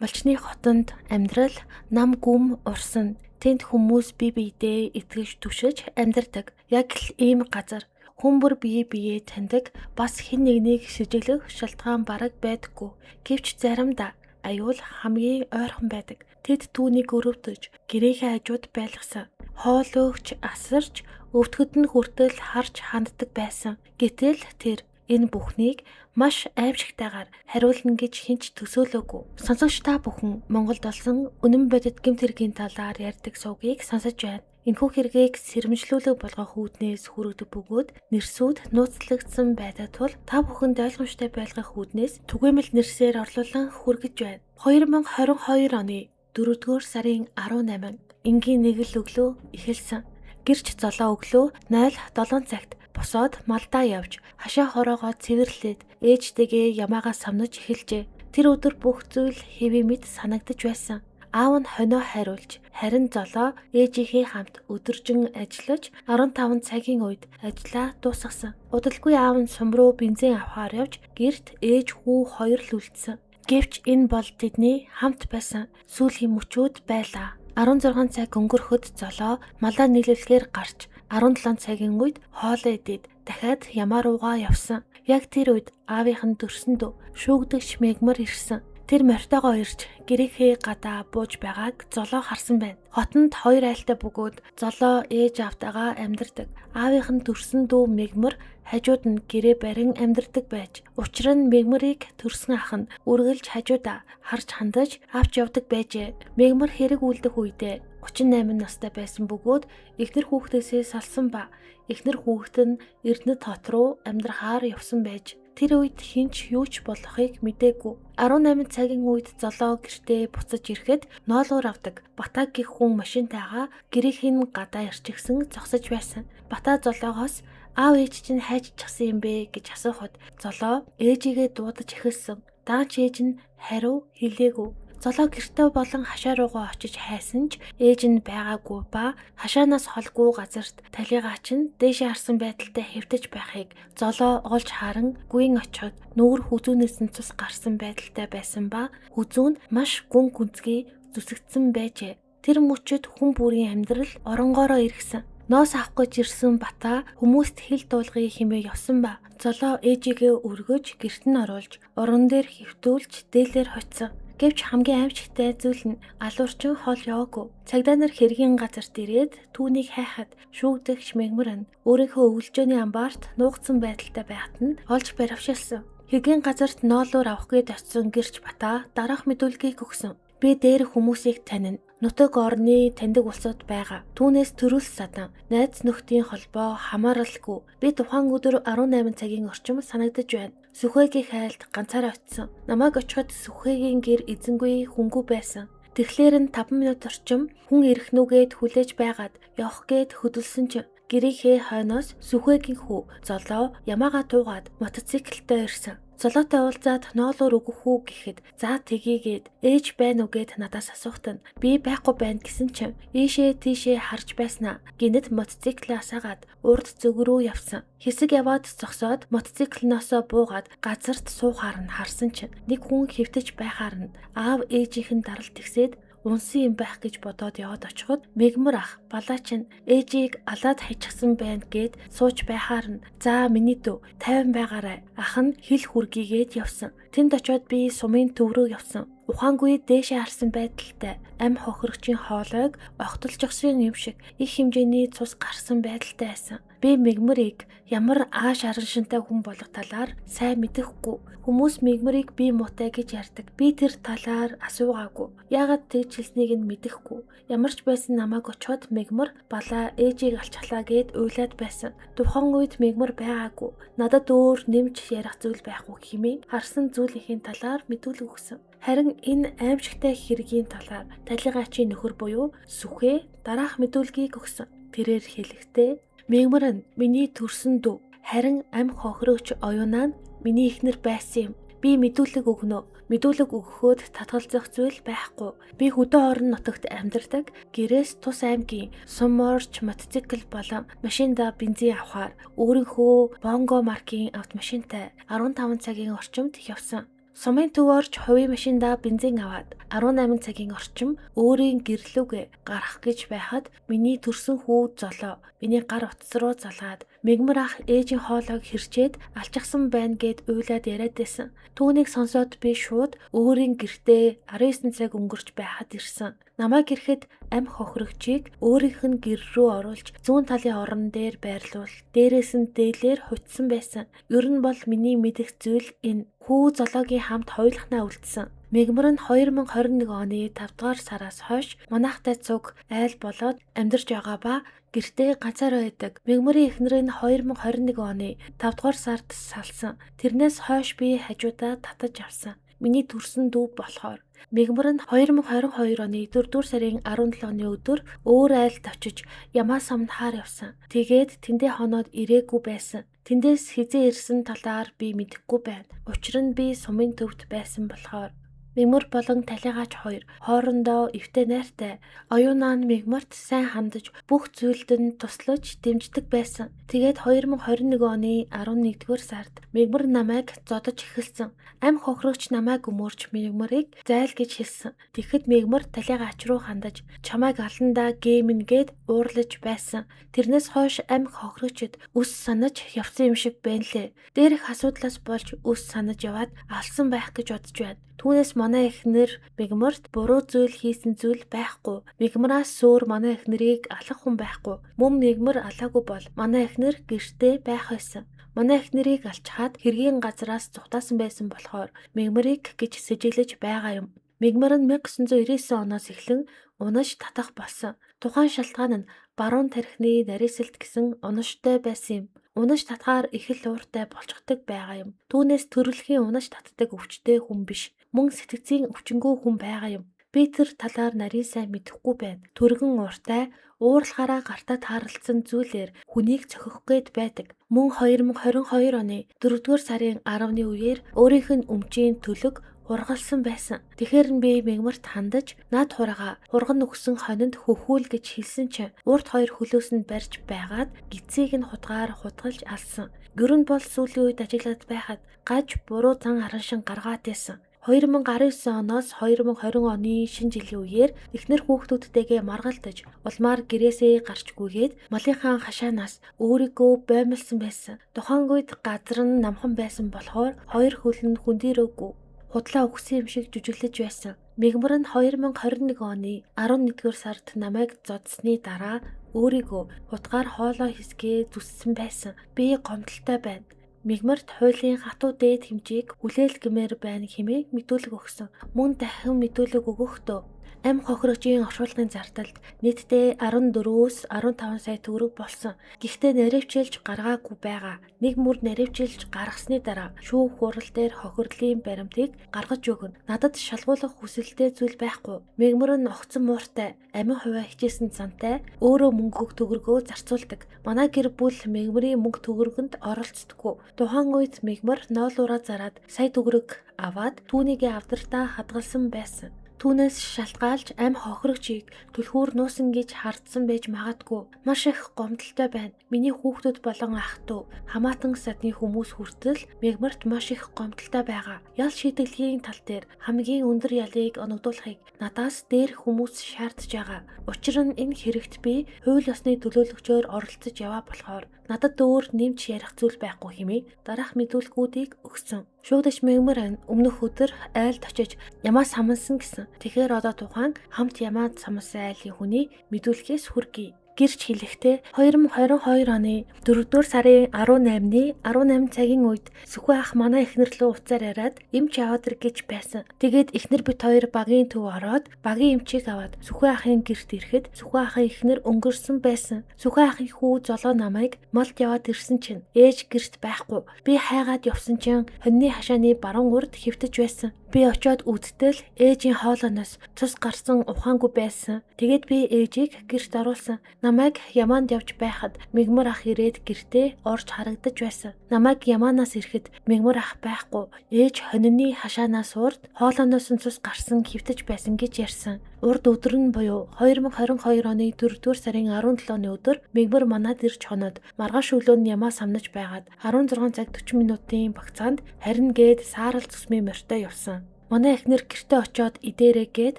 Малчны хотонд амьдрал нам гүм урсан. Тэнд хүмүүс бие биедээ итгэж түшиж амьдардаг. Яг л ийм газар. Хүн бүр бие биеэ таньдаг, бас хэн нэгнийг шижиглэх шалтгаан бараг байдаггүй. Гэвч заримдаа аюул хамгийн ойрхон байдаг. Тэд түүнийг өрөвдөж, гэрээхээ хажууд байлгасан. Хоол өгч, асарч, өвдгөд нь хүртэл харж ханддаг байсан. Гэтэл тэр энэ бүхнийг маш аимшигтайгаар хариулна гэж хинч төсөөлөөгүй. Сонсогч та бүхэн Монголд олсон үнэн бодит гэмт хэргийн талаар ярьдаг сувгийг сонсож байна. Энэхүү хэргийг сэрэмжлүүлэг болгох үүднээс хүргэдэг бөгөөд нэрсүүд нууцлагдсан байдаг тул та бүхэнд ойлгомжтой байлгах үүднээс түгээмэл нэрсээр орлуулан хүргэж байна. 2022 оны 4-р сарын 18 энгийн нэгэл өглөө эхэлсэн. Гэрч золоо өглөө 07 цагт босоод малдаа явж хашаа хороогоо цэвэрлээд ээжтэйгээ ямаагаа самнаж эхэлжээ. Тэр өдөр бүх зүйл хэвээ мэд санагдаж байсан. Аав нь хонио хариулж, харин золоо ээжийнхээ хамт өдөржин ажиллаж 15 цагийн үед ажлаа дуусгасан. Удалгүй аав нь сум руу бензин авахаар явж гэрт ээж хүү хоёр л үлдсэн. Гэвч энэ бол тэдний хамт байсан сүүлийн мөчүүд байлаа. 16 цаг өнгөрөхөд золоо малаа нийлүүлэхээр гарч 17 цагийн үед хоолоо идээд дахиад ямаа руугаа явсан. Яг тэр үед аавынх нь дөрсөндөө шүүгдэгч мегмар ирсэн. Тэр морьтойгоо ирж гэрээхээ гадаа бууж байгааг золоо харсан байна. Хотонд хоёр айлтай бөгөөд золоо ээж аавтайгаа амьдардаг. Аавынх нь төрсөн дүү мегмар хажууд нь гэрээ барин амьдардаг байж. Учир нь мегмарыг төрсөн ах нь үргэлж хажуудаа харж хандаж авч явдаг байжээ. Мегмар хэрэг үлдэх үедээ 38 настай байсан бөгөөд эхнэр хүүхдээсээ салсан ба эхнэр хүүхэд нь Эрдэнэт хот руу амьдрахаар явсан байж. Тэр үед хинч юу ч болохыг мэдээгүй. 18 цагийн үед золоо гэртээ буцаж ирэхэд ноолуур авдаг Бата гэх хүн машинтайгаа гэрээхийн гадаа ирчихсэн зогсож байсан. Бата золоогоос аав ээж чинь хайжчихсан юм бэ гэж асуухад золоо ээжигээ дуудаж эхэлсэн. Даанч ээж нь хариу хэлээгүй. Золоо гэртээ болон хашаа руугаа очиж хайсан ч ээж нь байгаагүй ба хашаанаас холгүй газарт талигаа чинь дээшээ харсан байдалтай хэвтэж байхыг золоо олж харан гүйн очоод нүүр хүзүүнээс нь цус гарсан байдалтай байсан ба хүзүүн маш гүн гүнзгий зүсэгдсэн байжээ. Тэр мөчөд хүн бүрийн амьдрал оронгоороо иргсэн. Ноос авах гэж ирсэн Бата хүмүүст хэл дуулгыг хэмээн явсан ба золоо ээжигээ өргөж гэрт нь оруулж орон дээр хэвтүүлж дээлээр хоцсон. Гэвч хамгийн аимшигтай зүйл нь алуурчин хоол яваагүй. Цагдаа нар хэргийн газарт ирээд түүнийг хайхад шүүгдэгч мегмар нь өөрийнхөө өвөлжөөний амбаарт нуугдсан байдалтай байхад нь олж барившилсан. Хэргийн газарт ноолуур авах гээд очсон гэрч Бата дараах мэдүүлгийг өгсөн. Би дээр хүмүүсийг танина. Нутаг орны таньдаг улсууд байгаа. Түүнээс төрөлс садан, найз нөхдийн холбоо хамааралгүй. Би тухайн өдөр 18 цагийн орчим санагдаж байна. Сүхээгийн хайлт ганцаараа очисон. Намайг очиход Сүхээгийн гэр эзэнгүй хөнгүү байсан. Тэгэхээр нь 5 минут орчим хүн ирэх нүгээд хүлээж байгаад явах гээд хөдөлсөн чинь гэрийнхээ хойноос Сүхээгийн хүү золоо ямаага туугаад мотоциклтай ирсэн. Золоотой уулзаад ноолуур өгөх үү гэхэд за тгийгээд ээж байна уу гэд надаас асуухтан би байхгүй байна гэсэн чинь ийшээ тийшээ харж байснаа гинэд мотоциклээс агаад урд зүг рүү явсан. Хэсэг яваад зогсоод мотоциклноосоо буугаад газарт суухаар нь харсан чинь нэг хүн хэвтэж байхаар нь аав ээжийнхэн даралт тэгсээд унсан юм байх гэж бодоод яваад очиход мегмар ах балаач нь ээжийг алаад хайчихсан байна гэд сууж байхаар нь за миний дүү 50 байгаарай ах нь хил хүргийгээд явсан. Тэнд очиод би сумын төв рүү явсан. Ухаангүй дээшээ харсан байдалтай ам хохирогчийн хоолойг огтолжгсон юм шиг их хэмжээний цус гарсан байдалтай байсан. Би мегмарыг ямар ааш араншинтай хүн болох талаар сайн мэдэхгүй. Хүмүүс мегмарыг би муутай гэж ярьдаг. Би тэр талаар асуугаагүй. Яагаад тэгж хэлснийг нь мэдэхгүй. Ямар ч байсан намайг очиход мегмар балаа ээжийг алчглаа гэд уйлаад байсан. Тухайн үед мегмар байгаагүй. Надад өөр нэмж ярих зүйл байхгүй хэмээн харсан зүйлийн талаар мэдүүлэг өгсөн. Харин энэ аимшигтай хэргийн талаар талигачийн нөхөр буюу Сүхээ дараах мэдүүлгийг өгсөн. Тэрээр хэлэхдээ мегмар нь миний төрсөн дүү. Харин ам хохирогч оюунаа нь миний эхнэр байсан юм. Би мэдүүлэг өгнө. Мэдүүлэг өгөхөд татгалзах зүйл байхгүй. Би хөдөө орон нутагт амьдардаг. Гэрээс тус аймгийн суморч мотоцикл болон машинда бензин авахаар өөрийнхөө Бонго маркийн автомашинтай 15 цагийн орчимд явсан. Сумын төв орж хувийн машиндаа бензин аваад 18 цагийн орчим өөрийн гэрлүүгээ гарах гэж байхад миний төрсөн хүү золоо миний гар утас руу залгаад мэгмар ах ээжийн хоолойг хэрчээд алчгсан байна гэд уйлаад яриад байсан. Түүнийг сонсоод би шууд өөрийн гэртээ 19 цаг өнгөрч байхад ирсэн. Намайг ирэхэд амь хохирогчийг өөрийнх нь гэр рүү оруулж зүүн талын орон дээр байрлуул. Дээрээс нь дээлээр хувцсан байсан. Ер нь бол миний мэдэх зүйл энэ. Хүү зоологийн хамт хоёулахнаа үлдсэн. Мэгмар нь 2021 оны 5 дугаар сараас хойш манайхтай цуг айл болоод амьдарч байгаа ба гэртээ ганцаараа байдаг. Мэгмарын эхнэр нь 2021 оны 5 дугаар сард салсан. Тэрнээс хойш би хажуудаа татаж авсан. Миний төрсөн дүү болохоор мэгмар нь 2022 оны 4 дугаар сарын 17-ны өдөр өөр айлд очиж ямаа самнахаар явсан. Тэгээд тэндээ хоноод ирээгүй байсан. Тэндээс хизээ ирсэн талаар би мэдэхгүй байна. Учир нь би сумын төвд байсан болохоор мэгмар болон талигаач хоёр хоорондоо эвтэй найртай. Оюунаа нь мэгмарт сайн хандаж бүх зүйлд нь туслаж дэмждэг байсан. Тэгээд 2021 оны 11-р сард мэгмар намайг зодож эхэлсэн. Амь хохирогч намайг өмөрч мэгмарыг зайл гэж хэлсэн. Тэгэхэд мэгмар талигаач руу хандаж чамайг аландаа геймэн гэд уурлаж байсан. Тэрнээс хойш амь хохирогчд үс санаж явсан юм шиг байна лээ. Дээрх асуудлаас болж үс санаж яваад алсан байх гэж бодож байна. Түүнээс манай эхнэр мэгмарт буруу зүйл хийсэн зүйл байхгүй. Мэгмараас өөр манай эхнэрийг алах хүн байхгүй. Мөн мэгмар алаагүй бол манай эхнэр гэртээ байх байсан. Манай эхнэрийг алчхаад хэргийн газраас зугатаасан байсан болохоор мэгмарыг гэж сэжиглэж байгаа юм. Мэгмар нь 1999 оноос эхлэн унаж татах болсон. Тухайн шалтгаан нь баруун тархины нарийсэлт гэсэн унаштай байсан юм. Унаж татгаар их л ууртай болчихдог байгаа юм. Түүнээс төрөлхийн унаж татдаг өвчтэй хүн биш. Мөн сэтгцийн өвчнгүй хүн байгаа юм. Би тэр талаар нарийн сайн мэдэхгүй байна. Төргөн ууртай, уурлахаараа гартаа тааралцсан зүйлээр хүнийг цохих гээд байдаг. Мөн 2022 оны 4-р сарын 10-ны үеэр өөрийнх нь өмчийн төлөг ургалсан байсан. Тэгэхэр нь би мэгмарт хандаж над хураагаа хурган өгсөн хонинд хөхүүл гэж хэлсэн чинь урт хоёр хөлөөс нь барьж байгаад гидсийг нь хутгаар хутгалж алсан. Гэр нь бол сүүлийн үед ажиллаад байхад гаж буруу зан хараншин гаргаад байсан. 2019 оноос 2020 оны шинэ жилийн үеэр эхнэр хүүхдүүдтэйгээ маргалдаж улмаар гэрээсээ гарчгүйгээд малынхаа хашаанаас өөрийгөө боомлсон байсан. Тухайн үед газар нь намхан байсан болохоор хоёр хөл нь хүндирээгүй. Худлаа өгсөн юм шиг жүжиглэж байсан. Мэгмар нь 2021 оны 11-р сард намайг зодсны дараа өөрийгөө хутгаар хоолой хийсгээ зүссэн байсан. Би гомдолтой байна. Мэгмарт хуулийн хатуу дээд хэмжээг хүлээл гэмээр байна хэмээн мэдүүлэг өгсөн. Мөн дахин мэдүүлэг өгөхдөө амь хохирогчийн оршуулгын зардалд нийтдээ 14-өөс 15 сая төгрөг болсон. Гэхдээ наривчилж гаргаагүй байгаа. Нэг мөр наривчилж гаргасны дараа шүүх хурал дээр хохирлын баримтыг гаргаж өгнө. Надад шалгуулах хүсэлтэй зүйл байхгүй. Мэгмар нь огцон мууртай, амин хувиа хичээсэн зантай, өөрөө мөнгө төгрөгөө зарцуулдаг. Манай гэр бүл мэгмарын мөнгө төгрөгөнд оролцдоггүй. Тухайн үед мэгмар ноолуураа зараад сая төгрөг аваад түүнийг авдартаа хадгалсан байсан. Түүнээс шалтгаалж амь хохирогчийг түлхүүр нуусан гэж хардсан байж магадгүй. Маш их гомдолтой байна. Миний хүүхдүүд болон ах トゥ хамаатан садны хүмүүс хүртэл мэгмарт маш их гомдолтой байгаа. Ял шийтгэлийн тал дээр хамгийн өндөр ялыг оногдуулахыг надаас дээрх хүмүүс шаардж байгаа. Учир нь энэ хэрэгт би хууль ёсны төлөөлөгчөөр оролцож яваа болохоор надад өөр нэмж ярих зүйл байхгүй хэмээн дараах мэдүүлгүүдийг өгсөн. Шуугдаж мэгмар өмнөх өдөр айлд очиж ямаа самансан гэсэн. Тэгэхээр одоо тухайн хамт ямаа самансан айлын хүний мэдүүлгээс хүргэе. Гэрч хэлэхдээ 2022 оны 4-р сарын 18-ны 18 цагийн үед Сүхбэй ах манай эхнэр лөө уцаар яриад эмч аваад ир гэж байсан. Тэгээд эхнэр бит хоёр багийн төв ороод багийн эмчийг аваад Сүхбэй ахын гэрт ирэхэд Сүхбэй ахын эхнэр өнгөрсөн байсан. Сүхбэй ахын хүү золоо намайг малд яваад ирсэн чинь ээж гэрт байхгүй. Би хайгаад явсан чинь хоньны хашааны баруун урд хэвтэж байсан. Би очиод үзтэл ээжийн хоолойноос цус гарсан ухаангүй байсан. Тэгээд би ээжийг гэрт оруулсан. Намайг ямаанд явж байхад мэгмар ах ирээд гэртээ орж харагдаж байсан. Намайг ямаанаас ирэхэд мэгмар ах байхгүй. Ээж хонины хашаанаас урд хоолойноос нь цус гарсан хэвтэж байсан гэж ярьсан. Урд өдөр нь буюу 2022 оны 4-р сарын 17-ны өдөр мигмар манад ирж хоноод маргааш өглөө нь ямаа самнаж байгаад 16 цаг 40 минутын багцаанд харин гээд саарал цусмын морьтой явсан. Манай эхнэр гэртээ очиод идээрээ гээд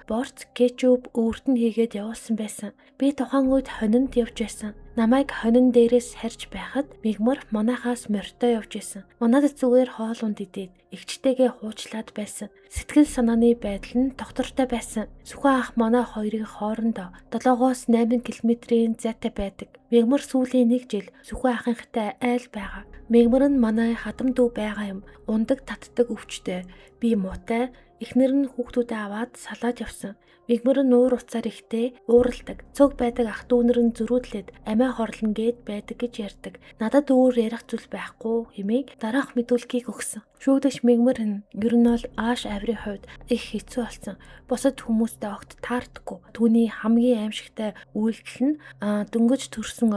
борц, кетчуп, өвөртөн хийгээд явуулсан байсан. Би тухайн үед хонинд явж байсан. Намайг хонин дээрээс харж байхад мигмар манайхаас морьтой явж байсан. Манад зүгээр хоол унд идээд эгчтэйгээ хуучлаад байсан. Сэтгэл санааны байдал нь доктортой байсан. Сүхэн ах манай хоёрын хоорондоо 7-8 км-ийн зайтай байдаг. Мигмар сүүлийн 1 жил сүхэн ахынхтай айл байгаа. Мигмар нь манай хадам дүү байгаа юм. Ундаг татдаг өвчтэй. Би муутай. Эхнэр нь хүүхдүүдээ аваад салаад явсан. Мигмар нь уур уцаар ихтэй ууралдаг. Цөг байдаг ах дүүнэр нь зөрүүдлээд амиа хорлон гээд байдаг гэж ярьдаг. Надад өөр ярих зүйл байхгүй хэмээн дараах мэдүүлгийг өгсөн. Шүүгдэгч мигмар нь ер нь бол ааш авирын хувьд их хэцүү болсон. Бусад хүмүүстэй огт таардаггүй. Түүний хамгийн аимшигтай үйлдэл нь дөнгөж төрсөн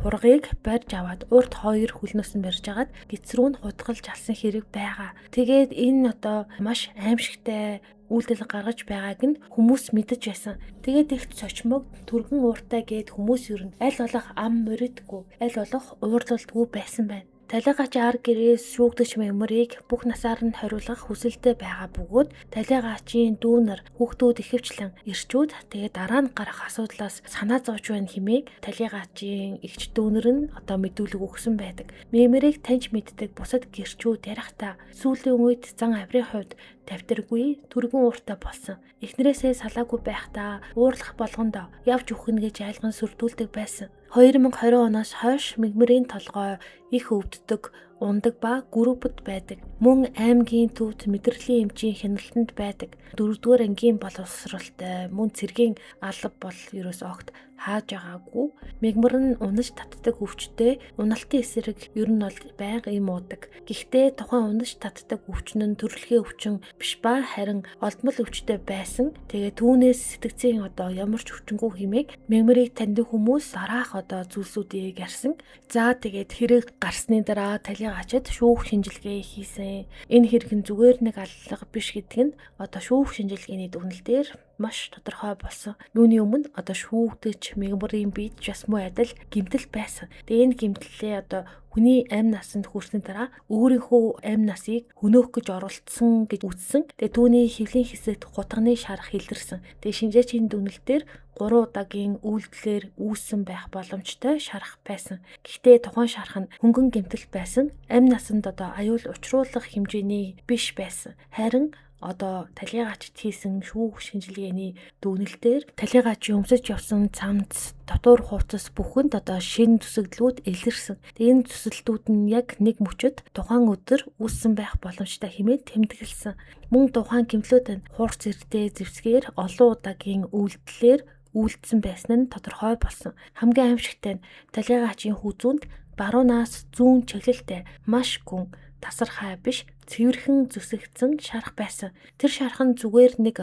хургийг барьж аваад урд 2 хөлнөөс нь барьж агаад гиз рүү нь хутгалж алсан хэрэг байгаа. Тэгээд энэ маш аимшигтай үйлдэл гаргаж байгааг нь хүмүүс мэдэж байсан. Тэгээд их цочмог түргэн ууртай гээд хүмүүс ер нь аль болох ам моридгүй, аль болох уурлалдгүй байсан байна. Талигач ар гэрээс шүүгдэж мигмарыг бүх насаар нь хориулгах хүсэлтэй байгаа бөгөөд талигачийн дүүнер хүүхдүүд ихэвчлэн ирчүүд тэгээд дараа нь гарах асуудлаас санаа зовж байна хэмээн талигачийн эгч дүүнер нь мэдүүлэг өгсөн байдаг. Мигмарыг таньж мэддэг бусад гэрчүүд ярихдаа сүүлийн үед зан авирын хувьд тавтаргүй түргэн ууртай болсон. Эхнэрээсээ салаагүй байхдаа уурлах болгондоо явж өгнө гэж айлган сүрдүүлдэг байсан. 2020 оноос хойш мигмарын толгой их өвддөг, ундаг ба группэд байдаг. Мөн аймгийн төвд мэдрэлийн эмчийн хяналтанд байдаг. 4-р ангийн боловсролтой мөн цэргийн алба бол ерөөс огт хааж байгаагүй. Мигмар нь унаж татдаг өвчтэй уналтын эсрэг ер нь бол байнга юм уудаг. Гэхдээ тухайн унаж татдаг өвчин нь төрөлхийн өвчин биш ба харин олдмол өвчтэй байсан. Тэгээ түүнээс сэтгцийн ямар ч өвчнгүй хэмээг мигмарыг таньдаг хүмүүс дараах зүйлсүүдийг ярьсан. За тэгээд хэрэг гарсны дараа талигачид шүүх шинжилгээ хийсэн. Энэ хэрэг нь зүгээр нэг аллага биш гэдэг нь шүүх шинжилгээний дүгнэлтээр маш тодорхой болсон. Үүний өмнө шүүгдэж мигмарын бие бас муу адил гэмтэл байсан. Тэгээ энэ гэмтлээ хүний амь насанд хүрсний дараа өөрийнхөө амь насыг хөнөөх гэж оролцсон гэж үзсэн. Тэгээ түүний хөвлийн хэсэгт хутганы шарах илэрсэн. Тэгээ шинжээчийн дүгнэлтээр 3 удаагийн үйлдэлээр үүссэн байх боломжтой шарах байсан. Гэхдээ тухайн шарах нь хөнгөн гэмтэл байсан. Амь насанд аюул учруулах хэмжээний биш байсан. Харин талигачид хийсэн шүүх шинжилгээний дүгнэлтээр талигачийн өмсөж явсан цамц, дотор хувцас бүхэнд шинэ төсөгдлүүд илэрсэн. Энэ төсөлтүүд нь яг нэг мөчөд тухайн өдөр үүссэн байх боломжтой хэмээн тэмдэглэсэн. Мөн тухайн гэмтлүүд нь хуурц эрдээ зэвсгээр олон удаагийн үйлдэлээр үйлдсэн байсан нь тодорхой болсон. Хамгийн аимшигтай нь талигачийн хүзүүнд баруунаас зүүн чиглэлтэй маш гүн тасархай биш цэвэрхэн зүсэгдсэн шарах байсан. Тэр шарах нь зүгээр нэг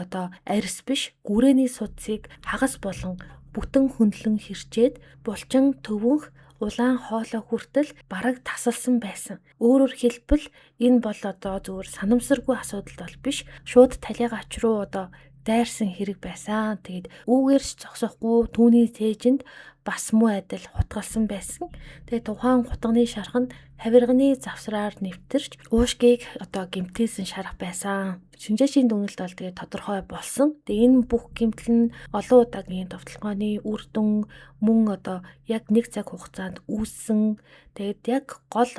арьс биш гүрээний судсыг хагас болон бүтэн хөндлөн хэрчээд булчин төвөнх улаан хоолой хүртэл бараг тасалсан байсан. Өөрөөр хэлбэл энэ бол зүгээр санамсаргүй асуудал бол биш. Шууд талигач руу дайрсан хэрэг байсан. Тэгээд үүгээрч зогсохгүй түүний цээжинд бас муу адил хутгалсан байсан. Тэгээд тухайн хутганы шарах нь хавирганы завсраар нэвтэрч уушгийг гэмтээсэн шарах байсан. Шинжээчийн дүгнэлт бол тэгээд тодорхой болсон. Тэгээд энэ бүх гэмтэл нь олон удаагийн довтлогооны үр дүн мөн яг 1 цаг хугацаанд үүссэн. Тэгээд яг гол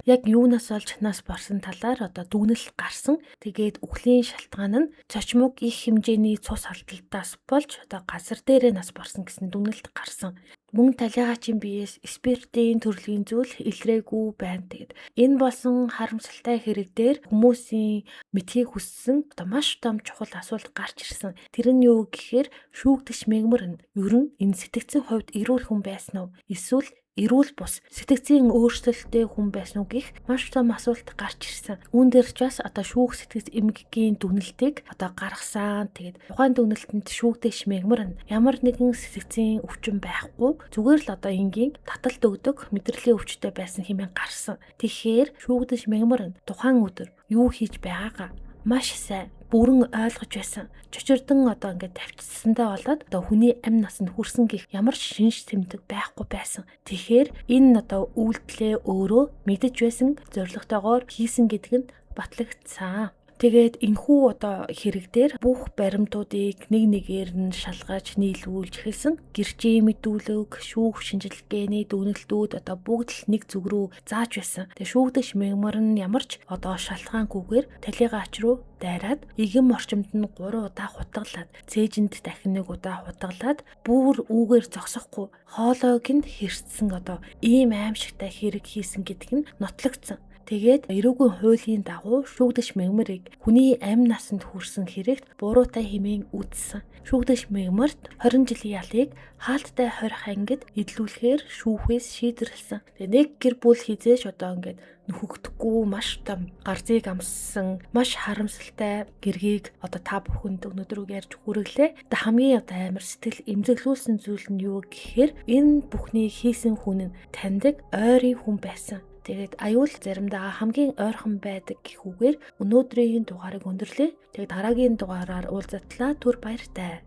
яг юунаас олж нас барсан талаар дүгнэлт гарсан. Тэгээд үхлийн шалтгаан нь цочмог их хэмжээний цус алдалтаас болж газар дээрээ нас барсан гэсэн дүгнэлт гарсан. Мөн талигачийн биеэс спиртийн төрлийн зүйл илрээгүй байна. Тэгээд энэ болсон харамсалтай хэрэг дээр хүмүүсийн мэдхийг хүссэн маш том чухал асуулт гарч ирсэн. Тэр нь юу гэхээр шүүгдэгч мигмар нь ер нь энэ сэтгцийн хувьд эрүүл хүн байсан уу? Эсвэл эрүүл бус сэтгцийн өөрчлөлттэй хүн байсан уу гэх маш том асуулт гарч ирсэн. Үүн дээр ч бас шүүх сэтгц эмгэгийн дүгнэлтийг гаргасан. Тэгээд тухайн дүгнэлтэнд шүүгдэгч мигмар нь ямар нэгэн сэтгцийн өвчин байхгүй зүгээр л энгийн таталт өгдөг мэдрэлийн өвчтэй байсан хэмээн гарсан. Тэгэхээр шүүгдэгч мигмар нь тухайн өдөр юу хийж байгаагаа маш сайн бүрэн ойлгож байсан. Чочирдан одоо ингээд тавьчихсандаа болоод одоо хүний амь насанд хүрсэн гэх ямар ч шинж тэмдэг байхгүй байсан. Тэгэхээр энэ одоо үйлдэлээ өөрөө мэдэж байсан зорилготойгоор хийсэн гэдэг нь батлагдсан. Тэгээд энэхүү одоо хэрэг дээр бүх баримтуудыг нэг нэгээр нь шалгаж нийлүүлж эхэлсэн. Гэрчийн мэдүүлэг, шүүх шинжилгээний дүгнэлтүүд одоо бүгд л нэг зүг рүү зааж байсан. Тэгээд шүүгдэгч мягмар нь ямар ч одоо шалтгаангүйгээр талигаач руу дайраад игэн орчимд нь 3 удаа хутгалаад цээжинд дахин 1 удаа хутгалаад бүр үүгээр зогсохгүй хоолойг нь хэрцсэн одоо ийм аимшигтай хэрэг хийсэн гэдэг нь нотлогдсон. Тэгээд эрүүгийн хуулийн дагуу шүүгдэгч мягмарыг хүний амь насанд хүрсэн хэрэгт буруутай хэмээн үзсэн. Шүүгдэгч мягмарт 20 жилийн ялыг хаалттай хорих ангид эдлүүлэхээр шүүхээс шийдвэрлсэн. Тэгээд нэг гэр бүл хизээж одоо ингээд нөхөгдөхгүй маш том гарзыг амссан маш харамсалтай гэргийг одоо та бүхэнд өнөөдөр ярьж хүргэлээ. Одоо хамгийн одоо амар сэтгэл эмзэглүүлсэн зүйл нь юу гэхээр энэ бүхнийг хийсэн хүн нь таньдаг ойрын хүн байсан. Тэгээд аюул заримдаа хамгийн ойрхон байдаг гэхүүгээр өнөөдрийн дугаарыг өндөрлөө. Тэгээд дараагийн дугаараар уулзтлаа түр баяртай.